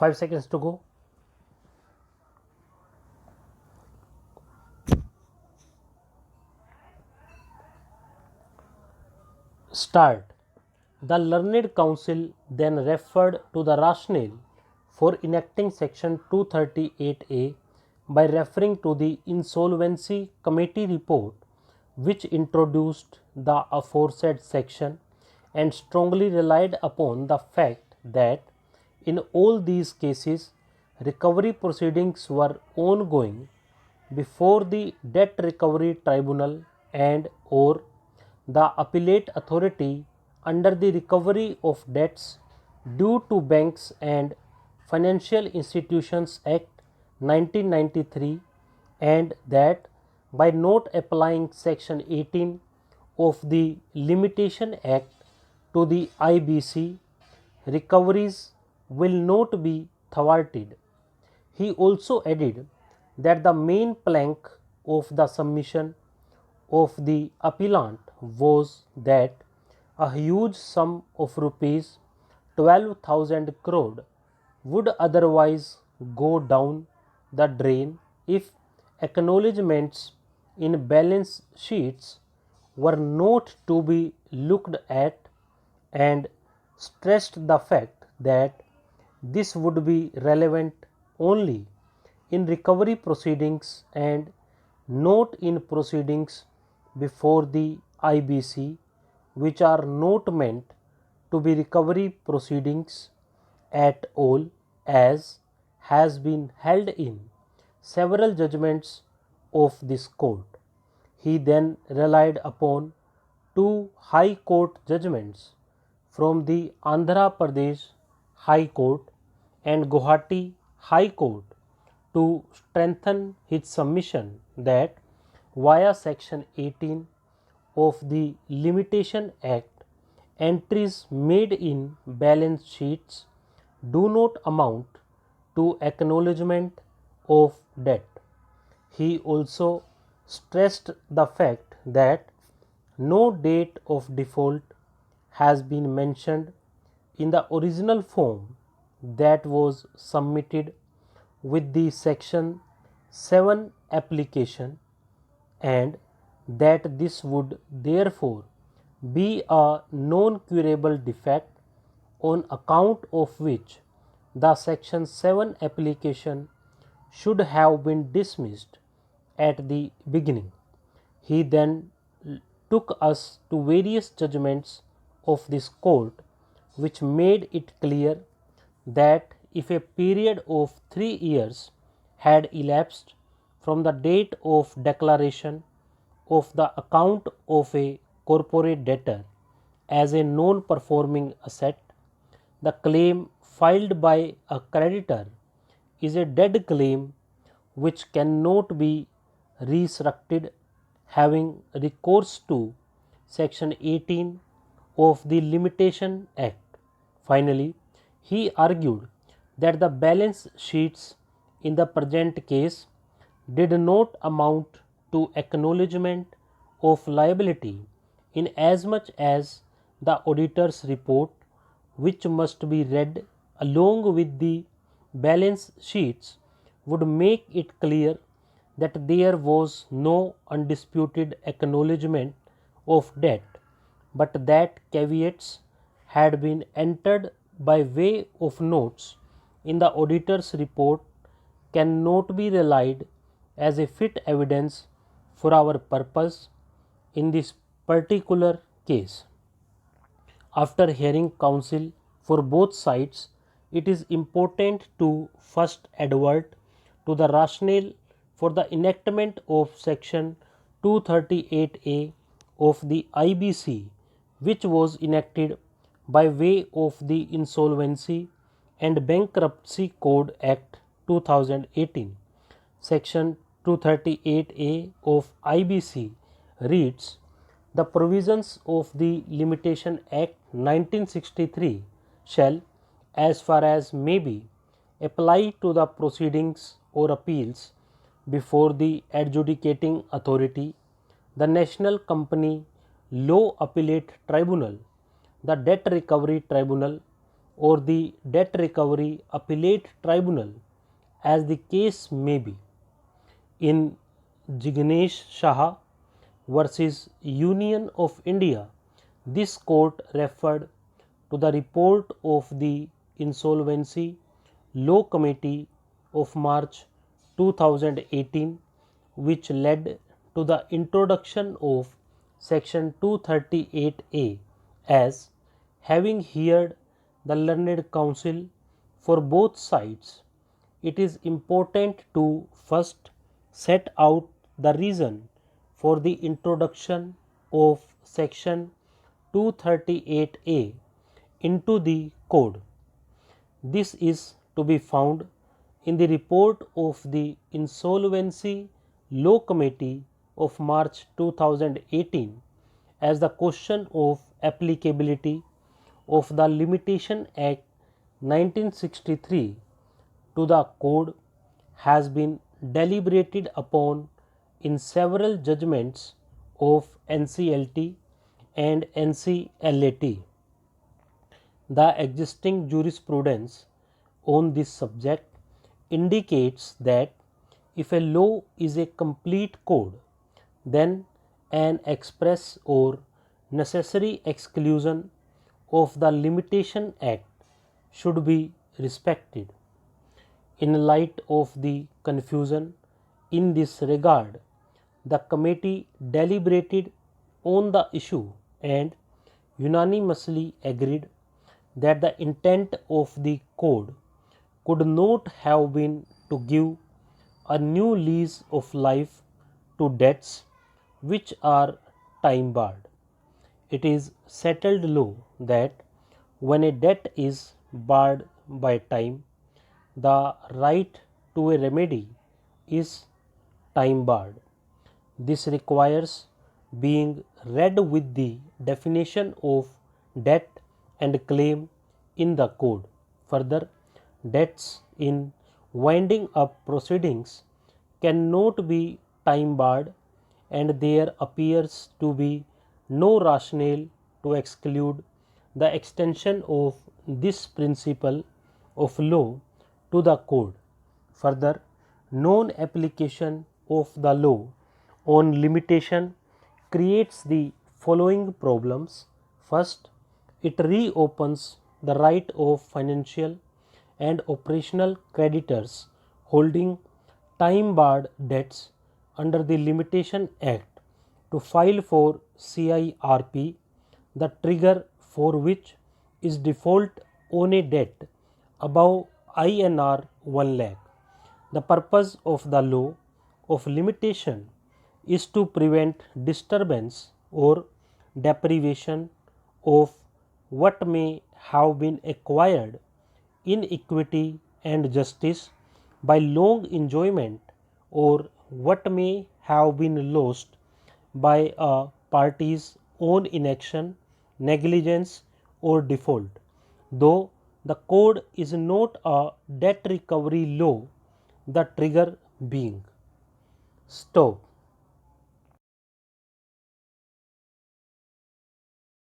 5 seconds to go. Start. The learned counsel then referred to the rationale for enacting section 238A by referring to the Insolvency Committee report, which introduced the aforesaid section and strongly relied upon the fact that in all these cases recovery proceedings were ongoing before the Debt Recovery Tribunal and or the appellate authority under the Recovery of Debts Due to Banks and Financial Institutions Act 1993, and that by not applying section 18 of the Limitation Act to the IBC, recoveries will not be thwarted. He also added that the main plank of the submission of the appellant was that a huge sum of rupees 12,000 crore would otherwise go down the drain if acknowledgements in balance sheets were not to be looked at, and stressed the fact that this would be relevant only in recovery proceedings and not in proceedings before the IBC, which are not meant to be recovery proceedings at all, as has been held in several judgments of this court. He then relied upon two High Court judgments from the Andhra Pradesh High Court and Guwahati High Court to strengthen his submission that via section 18 of the Limitation Act, entries made in balance sheets do not amount to acknowledgement of debt. He also stressed the fact that no date of default has been mentioned in the original form that was submitted with the section 7 application, and that this would therefore be a non-curable defect on account of which the section 7 application should have been dismissed at the beginning. He then took us to various judgments of this court, which made it clear that if a period of 3 years had elapsed from the date of declaration of the account of a corporate debtor as a non-performing asset, the claim filed by a creditor is a dead claim which cannot be resurrected, having recourse to section 18 of the Limitation Act. Finally, he argued that the balance sheets in the present case did not amount to acknowledgement of liability, inasmuch as the auditor's report, which must be read along with the balance sheets, would make it clear that there was no undisputed acknowledgement of debt, but that caveats had been entered by way of notes in the auditor's report cannot be relied as a fit evidence for our purpose in this particular case. After hearing counsel for both sides, it is important to first advert to the rationale for the enactment of section 238A of the IBC, which was enacted by way of the Insolvency and Bankruptcy Code Act 2018. Section 238A of IBC reads, "The provisions of the Limitation Act 1963 shall, as far as may be, apply to the proceedings or appeals before the adjudicating authority, the National Company Law Appellate Tribunal, the Debt Recovery Tribunal, or the Debt Recovery Appellate Tribunal, as the case may be. In Jignesh Shah versus Union of India, this court referred to the report of the Insolvency Law Committee of March 2018, which led to the introduction of Section 238A as having heard the learned counsel for both sides. It is important to first set out the reason for the introduction of Section 238A into the Code. This is to be found in the report of the Insolvency Law Committee of March 2018 as the question of applicability of the Limitation Act 1963 to the Code has been deliberated upon in several judgments of NCLT and NCLAT. The existing jurisprudence on this subject indicates that if a law is a complete code, then an express or necessary exclusion of the Limitation Act should be respected. In light of the confusion in this regard, the committee deliberated on the issue and unanimously agreed that the intent of the code could not have been to give a new lease of life to debts which are time barred. It is settled law that when a debt is barred by time, the right to a remedy is time barred. This requires being read with the definition of debt and claim in the code. Further, debts in winding up proceedings cannot be time barred, and there appears to be no rationale to exclude the extension of this principle of law to the code. Further, non-application of the law on limitation creates the following problems. First, it reopens the right of financial and operational creditors holding time barred debts under the Limitation Act to file for CIRP, the trigger for which is default on a debt above INR 1 lakh. The purpose of the law of limitation is to prevent disturbance or deprivation of what may have been acquired in equity and justice by long enjoyment, or what may have been lost by a party's own inaction, negligence, or default. Though the code is not a debt recovery law, the trigger being. Stop.